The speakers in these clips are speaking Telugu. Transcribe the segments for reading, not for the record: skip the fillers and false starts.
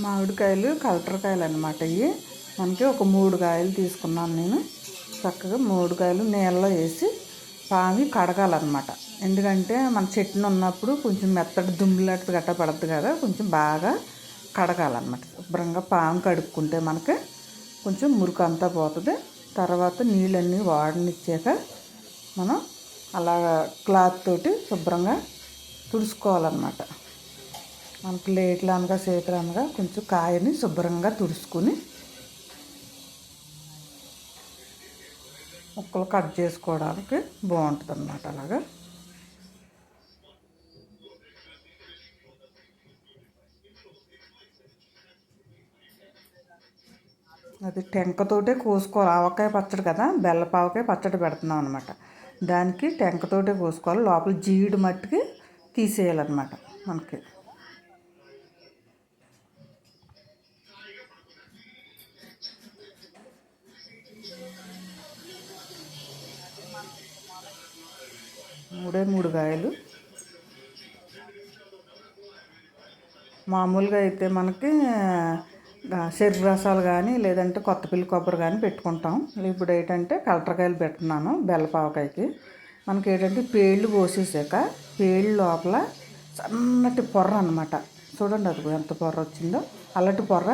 మామిడికాయలు కలెక్టర్కాయలు అనమాట. ఇవి మనకి ఒక 3 కాయలు తీసుకున్నాను నేను. చక్కగా 3 కాయలు నీళ్ళలో వేసి పామి కడగాలన్నమాట. ఎందుకంటే మన చెట్టును ఉన్నప్పుడు కొంచెం మెత్తటి దుమ్ములాంటిది గట్ట పడుతుంది కదా, కొంచెం బాగా కడగాలన్నమాట. శుభ్రంగా పాము కడుక్కుంటే మనకి కొంచెం మురికి అంతా పోతుంది. తర్వాత నీళ్ళన్నీ వాడనిచ్చాక మనం అలా క్లాత్ తోటి శుభ్రంగా తుడుచుకోవాలన్నమాట. మనకు లేట్లు అనగా చేతులు అనగా కొంచెం కాయని శుభ్రంగా తుడుచుకుని ముక్కలు కట్ చేసుకోవడానికి బాగుంటుంది అన్నమాట. అలాగా అది టెంకతోటే కోసుకోవాలి. ఆవకాయ పచ్చడి కదా, బెల్లపావకాయ పచ్చడి పెడుతున్నాం అనమాట. దానికి టెంకతోటే కోసుకోవాలి. లోపల జీడి మట్టుకి తీసేయాలన్నమాట. మనకి మూడు కాయలు. మామూలుగా అయితే మనకి చెర్రి రసాలు కానీ లేదంటే కొత్తపల్లి కొబ్బరి కానీ పెట్టుకుంటాం. ఇప్పుడు ఏంటంటే కలెక్టర్కాయలు పెట్టుకున్నాను బెల్లపావకాయకి. మనకి ఏంటంటే పేళ్ళు పోసేసాక పేళ్ళు లోపల సన్నటి పొర్ర అనమాట. చూడండి అది ఎంత పొర్ర వచ్చిందో, అల్లటి పొర్ర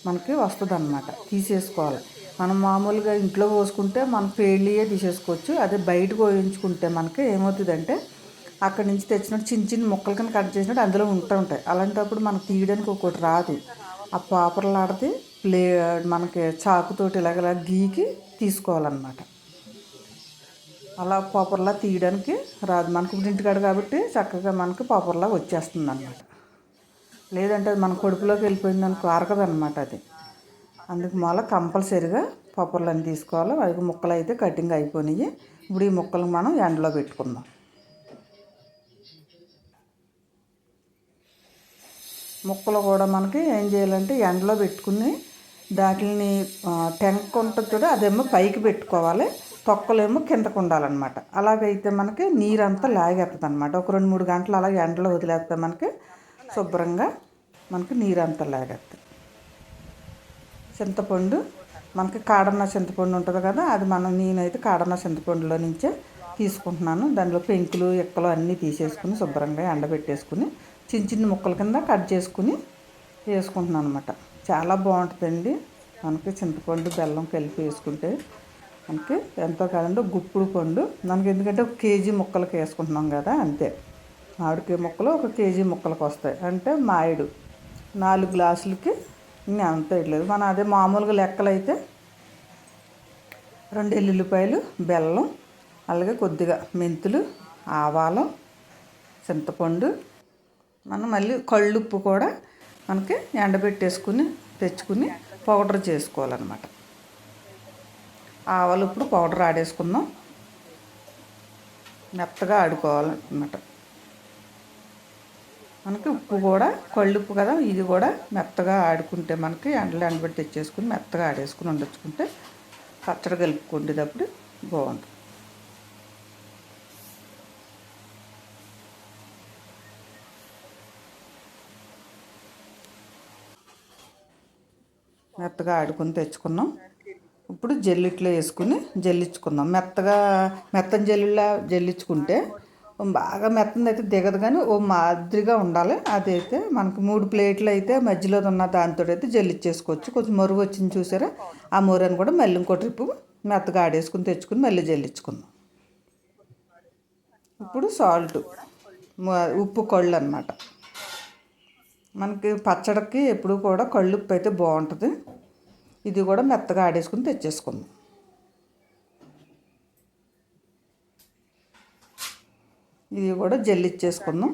మనకి వస్తుంది అన్నమాట. తీసేసుకోవాలి. మనం మామూలుగా ఇంట్లో పోసుకుంటే మన పేళ్ళే తీసేసుకోవచ్చు. అదే బయట పోయించుకుంటే మనకి ఏమవుతుందంటే అక్కడి నుంచి తెచ్చినట్టు చిన్న చిన్న ముక్కల కింద కట్ చేసినట్టు అందులో ఉంటాయి. అలాంటప్పుడు మనకు తీయడానికి ఒకటి రాదు. ఆ పాపర్లాడితే మనకి చాకుతోటి ఇలాగ గీకి తీసుకోవాలన్నమాట. అలా పాపర్లా తీయడానికి రాదు. మనకు ఇంటికాడ కాబట్టి చక్కగా మనకు పాపర్లా వచ్చేస్తుంది అన్నమాట. లేదంటే అది మన కడుపులోకి వెళ్ళిపోయింది అనుకో అరగదన్నమాట అది. అందుకు మూల కంపల్సరీగా పాపర్లను తీసుకోవాలి. అవి ముక్కలు అయితే కటింగ్ అయిపోయినాయి. ఇప్పుడు ఈ ముక్కలు మనం ఎండలో పెట్టుకుందాం. ముక్కలు కూడా మనకి ఏం చేయాలంటే ఎండలో పెట్టుకుని దాటిని టెంక ఉంటుంది చూడ, అదేమో పైకి పెట్టుకోవాలి, తొక్కలేమో కిందకు ఉండాలన్నమాట. అలాగైతే మనకి నీరంతా లాగేస్తుంది అనమాట. ఒక 2-3 గంటలు అలాగే ఎండలో వదిలేస్తే మనకి శుభ్రంగా మనకి నీరంతా లాగేస్తుంది. చింతపండు మనకి కాడన్న చింతపండు ఉంటుంది కదా, అది నేనైతే కాడన్న చింతపండులో నుంచే తీసుకుంటున్నాను. దానిలో పెంకులు ఎక్కలు అన్నీ తీసేసుకుని శుభ్రంగా ఎండబెట్టేసుకుని చిన్న చిన్న ముక్కల కింద కట్ చేసుకుని వేసుకుంటున్నాను అనమాట. చాలా బాగుంటుందండి. మనకి చింతపండు బెల్లం కలిపి వేసుకుంటే మనకి ఎంతో కాదండి గుప్పుడు పండు. మనకి ఎందుకంటే 1 కేజీ ముక్కలకి వేసుకుంటున్నాం కదా, అంతే. మామిడికాయ ముక్కలు 1 కేజీ ముక్కలకు వస్తాయి. అంటే మామిడి 4 గ్లాసులకి ఇంకా అంత ఇట్లేదు. మనం అదే మామూలుగా లెక్కలు అయితే 2 ఎల్లుల్లిపాయలు, బెల్లం, అలాగే కొద్దిగా మెంతులు, ఆవాలు, చింతపండు, మనం మళ్ళీ కళ్ళుప్పు కూడా మనకి ఎండబెట్టేసుకుని తెచ్చుకుని పౌడర్ చేసుకోవాలన్నమాట. ఆవాలు ఇప్పుడు పౌడర్ ఆడేసుకుందాం. మెత్తగా ఆడుకోవాలన్నమాట. మనకి ఉప్పు కూడా కళ్ళుప్పు కదా, ఇది కూడా మెత్తగా ఆడుకుంటే మనకి ఎండబెట్టి తెచ్చేసుకుని మెత్తగా ఆడేసుకుని ఉండొచ్చుకుంటే పచ్చడి కలుపుకుంటేటప్పుడు బాగుంటుంది. మెత్తగా ఆడుకుని తెచ్చుకున్నాం. ఇప్పుడు జల్లిట్లో వేసుకుని జల్లించుకుందాం. మెత్తని జల్లించుకుంటే బాగా మెత్తది అయితే దిగదు, కానీ ఓ మాదిరిగా ఉండాలి. అదైతే మనకు 3 ప్లేట్లు అయితే మధ్యలో ఉన్న దాంతో అయితే జల్లించేసుకోవచ్చు. కొంచెం మరుగు వచ్చింది చూసారా, ఆ మొరని కూడా మళ్ళీ ఇంకో ట్రిప్పు మెత్తగా ఆడేసుకుని తెచ్చుకుని మళ్ళీ జల్లించుకుందాం. ఇప్పుడు సాల్ట్, ఉప్పు కళ్ళు అన్నమాట. మనకి పచ్చడికి ఎప్పుడు కూడా కళ్ళుప్పు అయితే బాగుంటుంది. ఇది కూడా మెత్తగా ఆడేసుకుని తెచ్చేసుకుందాం. ఇది కూడా జల్లిచ్చేసుకుందాం.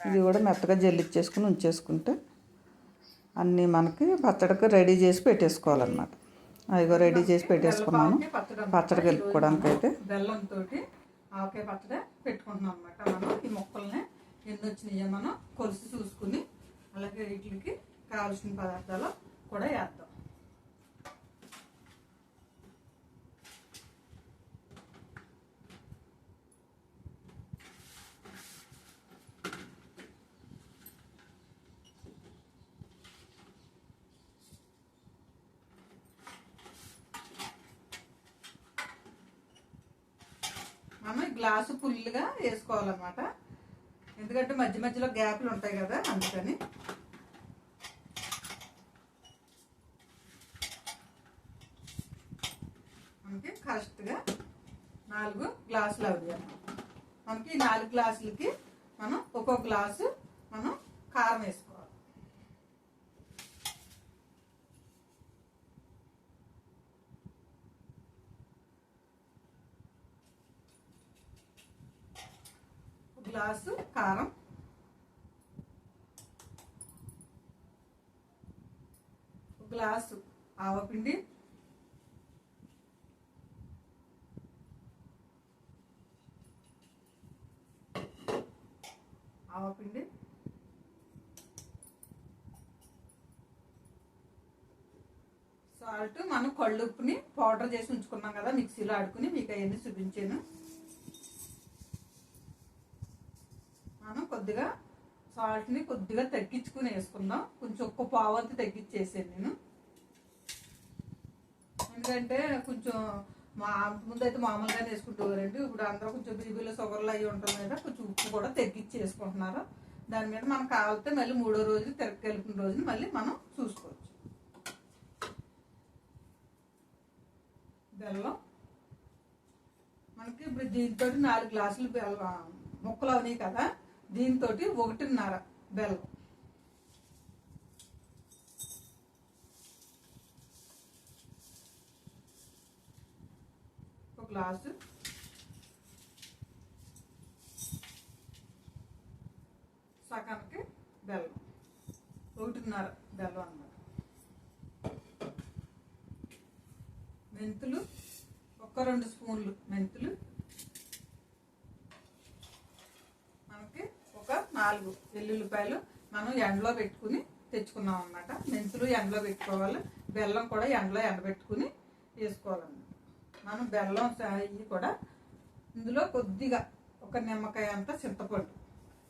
ఇది కూడా మెత్తగా జల్లిచ్చేసుకుని ఉంచేసుకుంటే అన్నీ మనకి పచ్చడికి రెడీ చేసి పెట్టేసుకోవాలన్నమాట. అదిగో రెడీ చేసి పెట్టేసుకున్నాను పచ్చడి కలుపుకోవడానికి. అయితే బెల్లంతో ఆవకాయ పచ్చడి పెట్టుకుంటున్నాం అనమాట. మనం ఈ మొక్కల్ని ఎన్ని వచ్చినాయో మనం కొలిసి చూసుకుని అలాగే వీటికి కావాల్సిన పదార్థాలు కూడా వేద్దాం. గ్లాసు ఫుల్గా వేసుకోవాలన్నమాట. ఎందుకంటే మధ్య మధ్యలో గ్యాప్లు ఉంటాయి కదా, అందుకని. మనకి కరెక్ట్గా 4 గ్లాసులు అవుతాయి అన్నమాట. మనకి 4 గ్లాసులకి మనం ఒక్కొక్క గ్లాసు మనం కారం వేసుకోవాలి. గ్లాసు కారం, గ్లాసు ఆవపిండి, సాల్ట్. మనం కళ్ళుప్పుని పౌడర్ చేసి ఉంచుకున్నాం కదా మిక్సీలో ఆడుకుని, మీకు అవన్నీ చూపించాను. మనం కొద్దిగా సాల్ట్ని కొద్దిగా తగ్గించుకుని వేసుకుందాం. కొంచెం ఒక్క పావంతి తగ్గించేసాను నేను, ఎందుకంటే కొంచెం ముందైతే మామూలుగానే వేసుకుంటారండి. ఇప్పుడు అందరూ కొంచెం బీబీలో షుగర్లు అవి ఉంటుంది కదా, కొంచెం ఉప్పు కూడా తగ్గించి వేసుకుంటున్నారు. దాని మీద మనం కావాలితే మళ్ళీ 3వ రోజు కలిపిన రోజుని మళ్ళీ మనం చూసుకోవచ్చు. బెల్లం మనకి ఇప్పుడు దీంతో 4 గ్లాసులు బెల్లం ముక్కలు అవునాయి కదా, దీంతో 1.5 బెల్లం, ఒక గ్లాసు, సగానికి బెల్లం, 1.5 బెల్లం అన్నమాట. మెంతులు ఒక 2 స్పూన్లు మెంతులు, మనకి ఒక 4 వెల్లుల్లిపాయలు మనం ఎండలో పెట్టుకుని తెచ్చుకున్నాం అన్నమాట. మెంతులు ఎండలో పెట్టుకోవాలి, బెల్లం కూడా ఎండలో ఎండబెట్టుకుని వేసుకోవాలన్నమాట. మనం బెల్లం ఇవి కూడా ఇందులో కొద్దిగా ఒక నిమ్మకాయ అంత చింతపండు.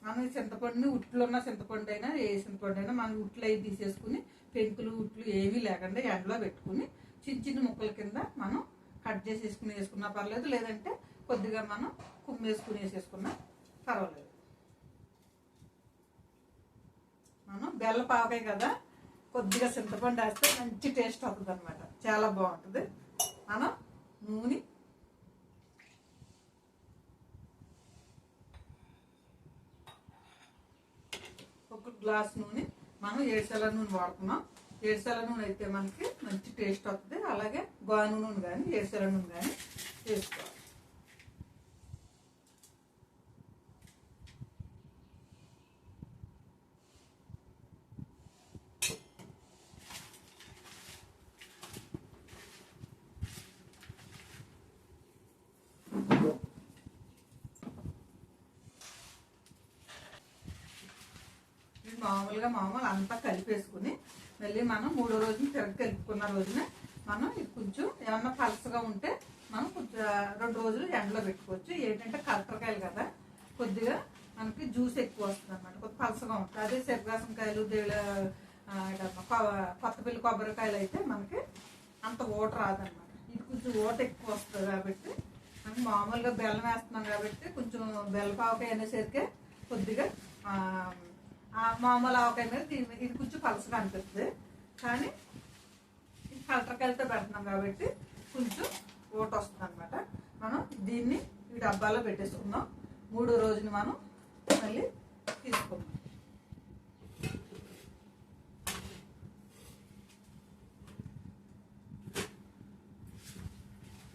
మనం ఈ చింతపండుని ఉట్లు ఉన్న చింతపండు అయినా ఏ చింతపండు అయినా మనం ఉట్లు అవి తీసేసుకుని పెంకులు ఉట్లు ఏమీ లేకుండా ఎండలో పెట్టుకుని చిన్న చిన్న ముక్కల కింద మనం కట్ చేసి వేసుకున్నా పర్లేదు, లేదంటే కొద్దిగా మనం కుమ్మేసుకుని వేసేసుకున్నా పర్వాలేదు. మనం బెల్లం పావకాయ కదా, కొద్దిగా చింతపండు వేస్తే మంచి టేస్ట్ అవుతుంది అనమాట, చాలా బాగుంటుంది. మనం నూనె ఒక గ్లాస్ నూనె, మనం 7 నూనె వాడుతున్నాం. 7 నూనె అయితే మనకి మంచి టేస్ట్ వస్తుంది. అలాగే గాను నూనె కానీ 7 నూనె కానీ వేసుకోవాలి. మామూలు అంతా కలిపేసుకుని మళ్ళీ మనం 3వ రోజున కలుపుకున్న రోజున మనం ఇది కొంచెం ఏమన్నా పలసగా ఉంటే మనం కొంచెం 2 రోజులు ఎండలో పెట్టుకోవచ్చు. ఏంటంటే కలపకాయలు కదా, కొద్దిగా మనకి జ్యూస్ ఎక్కువ వస్తుంది అన్నమాట, కొద్దిగా పలసగా ఉంటుంది. అదే శనగాసంకాయలు కొత్తపల్లి కొబ్బరికాయలు అయితే మనకి అంత ఓట రాదనమాట. ఇది కొంచెం ఓట ఎక్కువ వస్తుంది కాబట్టి మనం మామూలుగా బెల్లం వేస్తున్నాం కాబట్టి కొంచెం బెల్లపావకాయ అనేసరికి కొద్దిగా మామూలు ఆవకాయ మీద ఇది కొంచెం పలసగా అనిపిస్తుంది. కానీ ఇది కలటకాయలతో పెడుతున్నాం కాబట్టి కొంచెం ఓట వస్తుంది అనమాట. మనం దీన్ని ఈ డబ్బాలో పెట్టేసుకుందాం. 3వ రోజుని మనం మళ్ళీ తీసుకుందాం.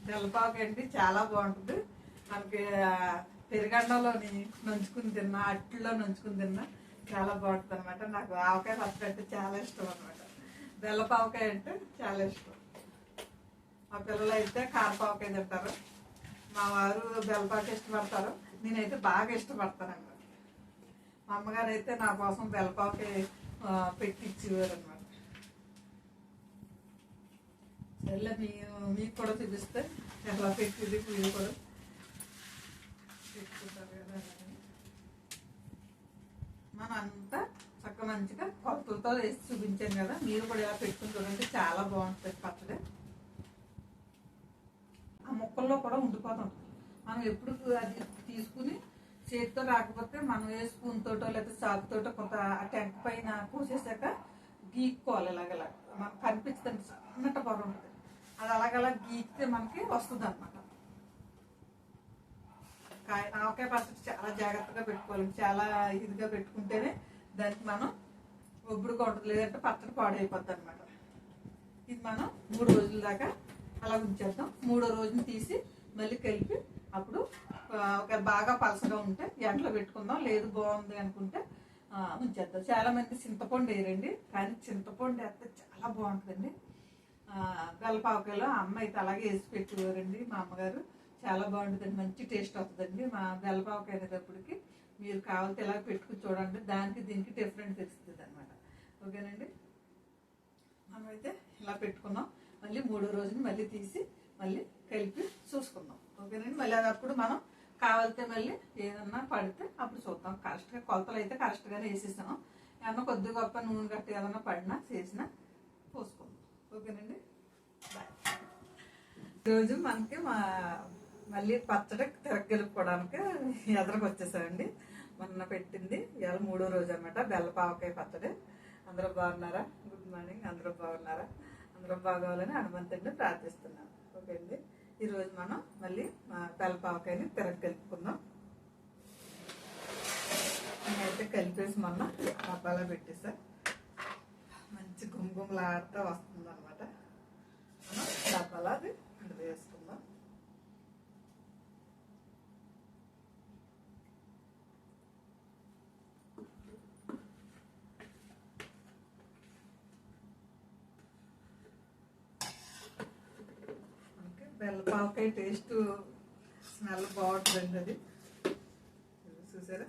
బెల్లపావకాయ అంటే చాలా బాగుంటుంది. మనకి పెరుగన్నంలోని నంచుకుని తిన్నా, అట్లలో నంచుకుని తిన్నా చాలా బాగుంటుంది అనమాట. నాకు ఆవకాయ పచ్చడి అంటే చాలా ఇష్టం అనమాట. బెల్లపావకాయ అంటే చాలా ఇష్టం. మా పిల్లలు అయితే కారపావకాయ తింటారు, మా వారు బెల్లపావకాయ ఇష్టపడతారు, నేనైతే బాగా ఇష్టపడతాను అనమాట. మా అమ్మగారు అయితే నా కోసం బెల్లపావకాయ పెట్టించేవారు అనమాట. సరే మీకు కూడా చూపిస్తే ఎలా పెట్టింది మీరు కూడా పెట్టుకుంటారు కదా. మనం అంతా చక్కగా మంచిగా కొలతలతో వేసి చూపించాను కదా, మీరు కూడా ఇలా పెట్టుకుని చూడండి, చాలా బాగుంటుంది పచ్చడి. ఆ ముక్కల్లో కూడా ఉండిపోతుంది. మనం మనం ఎప్పుడు అది తీసుకుని చేతితో రాకపోతే మనం ఏ స్పూన్ తోటో లేకపోతే చాకుతోటో కొంత ఆ టెంక పైన పూసేసాక గీక్కోవాలి. ఇలాగలా మనకు కనిపిస్తుంది, సన్నట పొర ఉంటుంది, అది అలాగలా గీకితే మనకి వస్తుంది అనమాట. ఆవకాయ పచ్చడి చాలా జాగ్రత్తగా పెట్టుకోవాలి, చాలా ఇదిగా పెట్టుకుంటేనే దానికి మనం ఒబ్బుడుగా ఉంటుంది, లేదంటే పచ్చడి పాడైపోద్ది అనమాట. ఇది మనం 3 రోజుల దాకా అలా ఉంచేద్దాం. 3వ రోజుని తీసి మళ్ళీ కలిపి అప్పుడు ఒక బాగా పలసగా ఉంటే ఎండలో పెట్టుకుందాం. లేదు బాగుంది అనుకుంటే ఉంచేద్దాం. చాలా మంది చింతపండు వేయరండి, కానీ చింతపండు వేస్తే చాలా బాగుంటుందండి. బెల్లపావకాయలో అమ్మ అయితే అలాగే వేసి పెట్టేవారండి మా అమ్మగారు. చాలా బాగుంటుందండి, మంచి టేస్ట్ వస్తుందండి. మా బెల్లపావకాయ అనేటప్పటికి మీరు కావాలంటే ఇలా పెట్టుకుని చూడండి, దానికి దీనికి డిఫరెంట్ తెలుస్తుంది అనమాట. ఓకేనండి, మనమైతే ఇలా పెట్టుకున్నాం. మళ్ళీ 3వ రోజుని మళ్ళీ తీసి మళ్ళీ కలిపి చూసుకుందాం. ఓకేనండి, మళ్ళీ అది అప్పుడు మనం కావాలితే మళ్ళీ ఏదన్నా పడితే అప్పుడు చూద్దాం. కరెక్ట్గా కొలతలు అయితే కరెక్ట్గానే వేసేసాం. ఏమన్నా కొద్ది గొప్ప నూనె గట్టి ఏదన్నా పడినా చేసినా పోసుకుందాం. ఓకేనండి, బాయ్. ఈరోజు మనకి మళ్ళీ పచ్చడి తిరగలుపుకోవడానికి ఎదరకు వచ్చేసామండి. మొన్న పెట్టింది ఇవాళ 3వ రోజు అనమాట, బెల్లపావకాయ పచ్చడి. అందరూ బాగున్నారా? Good morning. అందరూ బాగున్నారా? అందరూ బాగోవాలని హనుమంతుడిని ప్రార్థిస్తున్నాను. ఓకే అండి, ఈరోజు మనం మళ్ళీ బెల్లపావకాయని తిరగలుపుకుందాం. నేనైతే కలిపేసి మొన్న డబ్బాలో పెట్టేసా, మంచి గుమగుమలాడుతూ వస్తుంది అనమాట. మనం డబ్బాలో అది వేసుకుందాం. బెల్లపావకాయ టేస్ట్ స్మెల్ బాగుంటుందండి. అది చూసారా,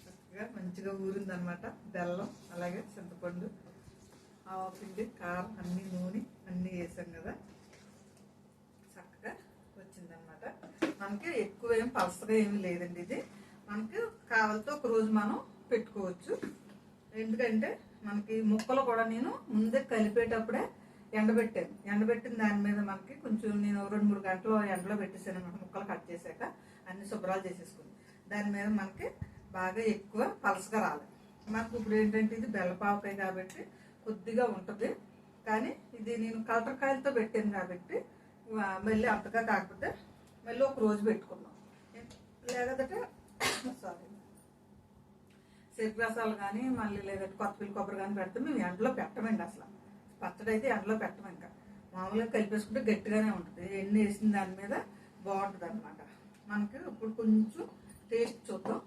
చక్కగా మంచిగా ఊరిందనమాట. బెల్లం అలాగే చింతపండు, ఆవపిండి, కారం అన్నీ నూనె అన్నీ వేసాం కదా, చక్కగా వచ్చిందనమాట. మనకి ఎక్కువ ఏం పలసగా ఏమి లేదండి. ఇది మనకి కావాలితే ఒక రోజు మనం పెట్టుకోవచ్చు. ఎందుకంటే మనకి ముక్కలు కూడా నేను ముందే కలిపేటప్పుడే ఎండబెట్టాను. ఎండబెట్టిన దాని మీద మనకి కొంచెం నేను 2-3 గంటలు ఎండలో పెట్టేసాను అనమాట. ముక్కలు కట్ చేశాక అన్ని శుభ్రాలు చేసేసుకుని దాని మీద మనకి బాగా ఎక్కువ పలసగా రాలేదు. మనకు ఇప్పుడు ఏంటంటే ఇది బెల్లపావకాయ కాబట్టి కొద్దిగా ఉంటుంది, కానీ ఇది నేను కలటకాయలతో పెట్టాను కాబట్టి మళ్ళీ అంతగా కాకపోతే మళ్ళీ ఒక రోజు పెట్టుకున్నాం. లేదంటే చెరుకు రసాలు కానీ మళ్ళీ లేదంటే కొత్తపిల్లి కొబ్బరి కానీ పెడితే మేము ఎండలో పెట్టమండి. అసలు పచ్చడి అయితే ఎండలో పెట్టం. ఇంకా మామూలుగా కలిపేసుకుంటే గట్టిగానే ఉంటుంది. ఎన్ని వేసిన దాని మీద బాగుంటుంది అనమాట. మనకి ఇప్పుడు కొంచెం టేస్ట్ చూద్దాం.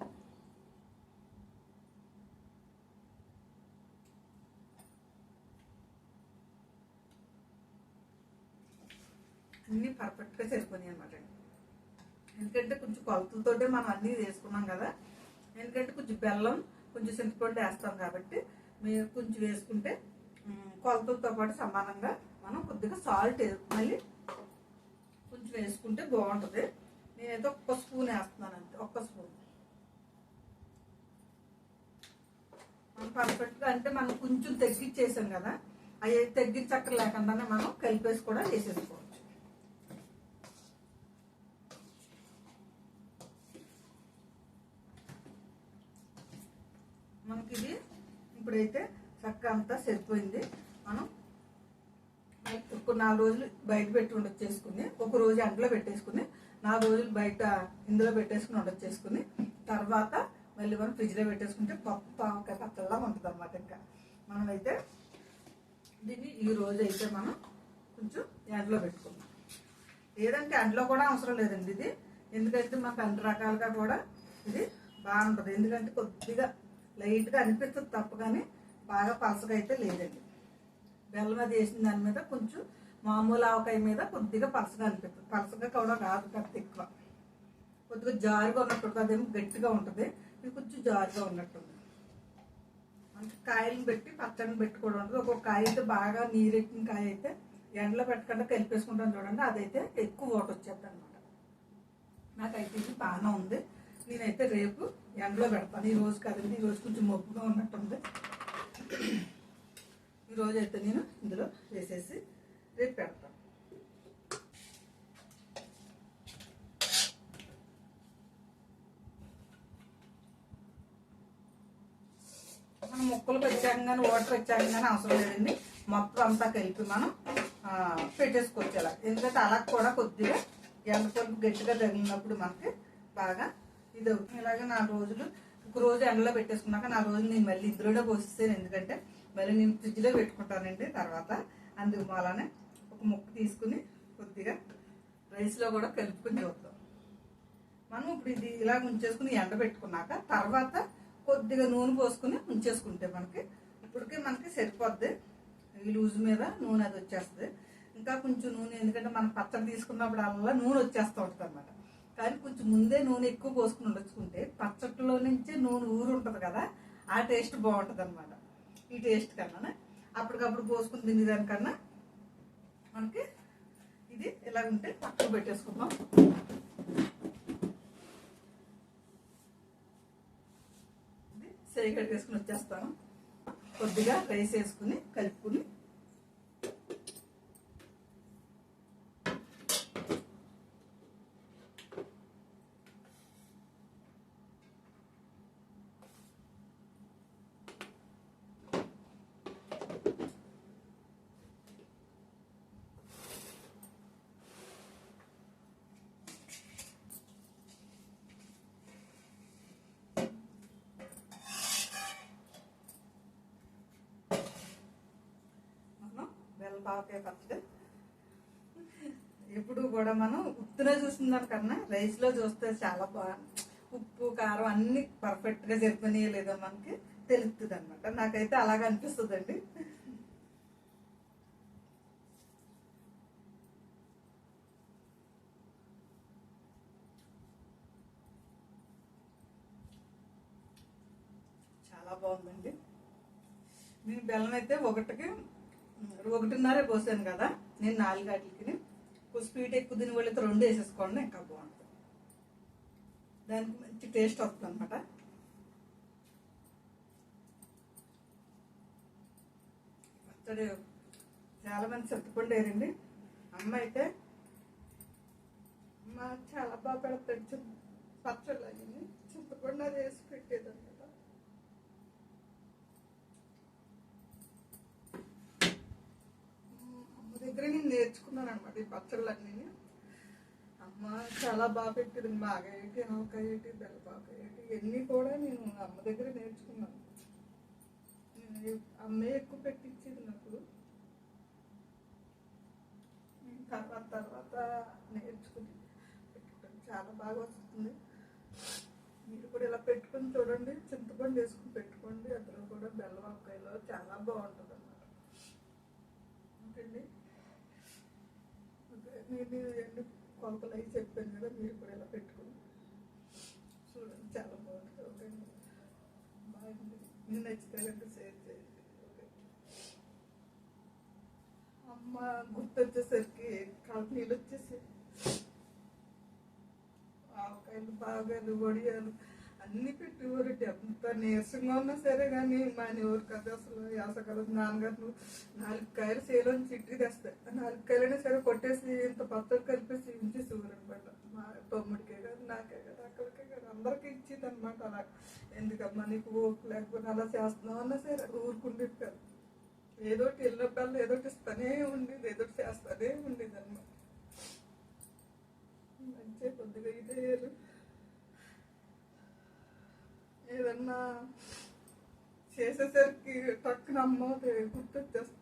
అన్నీ పర్ఫెక్ట్గా సరిపోయినాయి అనమాట. ఎందుకంటే కొంచెం కొలతలతోటే మనం అన్నీ వేసుకున్నాం కదా. ఎందుకంటే కొంచెం బెల్లం కొంచెం చింతపండు వేస్తాం కాబట్టి మీరు కొంచెం వేసుకుంటే కొలతలతో పాటు సమానంగా మనం కొద్దిగా సాల్ట్ మళ్ళీ కొంచెం వేసుకుంటే బాగుంటుంది. నేనైతే 1 స్పూన్ వేస్తున్నాను అంతే, 1 స్పూన్. మనం పర్ఫెక్ట్గా అంటే మనం కొంచెం తగ్గించేసాం కదా, అవి తగ్గించక్కర లేకుండానే మనం కలిపేసి కూడా వేసేసుకోవచ్చు. మనకి ఇది ఇప్పుడైతే చక్కగా అంతా సరిపోయింది. మనం 4 రోజులు బయట పెట్టి ఉండొచ్చేసుకుని, ఒక రోజు ఎండలో పెట్టేసుకుని 4 రోజులు బయట ఇందులో పెట్టేసుకుని ఉండొచ్చేసుకుని తర్వాత మళ్ళీ మనం ఫ్రిడ్జ్లో పెట్టేసుకుంటే గొప్ప ఆవకాయ పచ్చడిలా ఉంటుంది అనమాట. ఇంకా మనమైతే దీన్ని ఈ రోజు అయితే మనం కొంచెం ఎండలో పెట్టుకుందాం. లేదంటే ఎండలో కూడా అవసరం లేదండి ఇది, ఎందుకంటే మాకు అన్ని రకాలుగా కూడా ఇది బాగుంటుంది. ఎందుకంటే కొద్దిగా లైట్గా అనిపిస్తుంది తప్ప, కానీ బాగా పలసగా అయితే లేదండి. బెల్లం అది వేసిన దాని మీద కొంచెం మామూలు ఆవకాయ మీద కొద్దిగా పలసగా అనిపిస్తుంది. పలసగా కూడా కాదు, పెద్ద ఎక్కువ కొద్దిగా జారుగా ఉన్నట్టు, అదేమో గట్టిగా ఉంటుంది, ఇది కొంచెం జారుగా ఉన్నట్టుంది. మనకి కాయలను పెట్టి పచ్చడిని పెట్టి కూడా ఉంటుంది. ఒక్కొక్క కాయ అయితే బాగా నీరెక్కిన కాయ అయితే ఎండలో పెట్టకుండా కలిపేసుకుంటాం చూడండి, అదైతే ఎక్కువ ఓట వచ్చేది అనమాట. నాకైతే ఇది బాగానే ఉంది. నేనైతే రేపు ఎండలో పెడతాను, ఈ రోజు కదండి. ఈరోజు కొంచెం మబ్బుగా ఉన్నట్టుంది. ఈరోజు అయితే నేను ఇందులో వేసేసి రేపు పెడతాను. ముక్కలు వచ్చాక వాటర్ వచ్చాక అవసరం లేదండి. మొత్తం అంతా కలిపి మనం పెట్టేసుకోవచ్చు అలా. ఎందుకంటే అలా కూడా కొద్దిగా ఎండపలుపు గట్టిగా తగిలినప్పుడు మనకి బాగా ఇది అవుతుంది. ఇలాగే 4 రోజులు, ఒక రోజు ఎండలో పెట్టేసుకున్నాక 4 రోజులు నేను మళ్ళీ ఇందులోనే పోసిస్తాను. ఎందుకంటే మళ్ళీ నేను ఫ్రిడ్జ్లో పెట్టుకుంటానండి తర్వాత. అందుకు అలానే ఒక ముక్క తీసుకుని కొద్దిగా రైస్లో కూడా కలుపుకొని చూద్దాం. మనం ఇప్పుడు ఇది ఇలా ఉంచేసుకుని ఎండ పెట్టుకున్నాక తర్వాత కొద్దిగా నూనె పోసుకుని ఉంచేసుకుంటే ఇప్పటికే మనకి సరిపోద్ది. ఈ లూజు మీద నూనె అది వచ్చేస్తుంది. ఇంకా కొంచెం నూనె, ఎందుకంటే మనం పచ్చడి తీసుకున్నప్పుడు అలా నూనె వచ్చేస్తూ ఉంటుంది అన్నమాట. కానీ కొంచెం ముందే నూనె ఎక్కువ పోసుకుని ఉండొచ్చుకుంటే పచ్చట్లో నుంచి నూనె ఊరు ఉంటుంది కదా, ఆ టేస్ట్ బాగుంటుంది అనమాట. ఈ టేస్ట్ కన్నా అప్పటికప్పుడు పోసుకుని తినేదానికన్నా మనకి ఇది ఇలా ఉంటే పక్కకు పెట్టేసుకుందాం. ఇది చేయి కడిగేసుకుని వచ్చేస్తాను. కొద్దిగా రైస్ వేసుకుని కలుపుకుని బెల్లపావకాయ పచ్చడి ఎప్పుడు కూడా మనం ఉత్తులో చూసిన దానికన్నా రైస్లో చూస్తే చాలా బాగా ఉప్పు కారం అన్ని పర్ఫెక్ట్గా జరిపినాయో లేదో మనకి తెలుస్తుంది అనమాట. నాకైతే అలాగ అనిపిస్తుందండి. చాలా బాగుందండి. నేను బెల్లం అయితే ఒకటిన్నర పోసాను కదా, నేను 4 గంటలకి. స్వీట్ ఎక్కువ తిని వాళ్ళైతే 2 వేసేసుకోండి, ఇంకా బాగుంటుంది. దానికి మంచి టేస్ట్ వస్తుంది అనమాట. పచ్చడి చాలా మంది చింతపండు వేరండి. అమ్మ అయితే చాలా బాగా పెడతాడు పచ్చళ్ళు అన్నీ. చింతపండు అది వేసి పెట్టేది అనమాట. దగ్గర నేను నేర్చుకున్నాను అనమాట ఈ పచ్చళ్ళన్నీ. అమ్మ చాలా బాగా పెట్టింది. బాగా ఏంటి, ఆవకాయ ఏంటి, బెల్లపావకాయ ఏంటి, ఇవన్నీ కూడా నేను అమ్మ దగ్గర నేర్చుకున్నాను. అమ్మే ఎక్కువ పెట్టించేది నాకు. తర్వాత నేర్చుకుని పెట్టుకుంటాను. చాలా బాగా వస్తుంది. మీరు కూడా ఇలా పెట్టుకుని చూడండి. చింతపండు వేసుకుని పెట్టుకోండి. అందులో కూడా బెల్లపావకాయలో చాలా బాగుంటుంది అన్నమాట. ఓకేండి. నేను ఎన్ని కొలతలు అవి చెప్పాను కదా, మీరు కూడా ఇలా పెట్టుకుని చూడండి. చాలా బాగుంటుంది. ఓకే, బాగుంది. నేను నచ్చితే షేర్ చేయండి. ఓకే. అమ్మ గుర్తొచ్చేసరికి కడుపు నీళ్ళు వచ్చేసి ఆవకాయలు, బాగాలు, వడియాలు అన్ని పెట్టేవారు. ఎంత నీరసంగా ఉన్నా సరే కానీ మానేవారు కదా అసలు. యాసకాలం నాన్నగారు 4 కాయలు సేలోంచి ఇంటికి తెస్తాయి. 4 కాయలైనా సరే కొట్టేసి ఇంత పచ్చడి కలిపేసి ఉంచేసేవారు అనమాట. మా తమ్ముడికే కాదు, నాకే కాదు, అక్కడికే కాదు, అందరికీ ఇచ్చేది అనమాట. అలా ఎందుకమ్మా నీకు ఓపు లేకపోతే అలా చేస్తున్నావు అన్నా సరే ఊరుకుండేది కాదు. ఏదోటి వెళ్ళినప్పుడు ఏదోటి ఇస్తానే ఉండేది, ఏదోటి చేస్తానే ఉండేది అనమాట. మంచిగా కొద్దిగా ఇదే ఏదన్నా చేసేసరికి టక్కున అమ్మ గుర్తొచ్చేస్తుంది.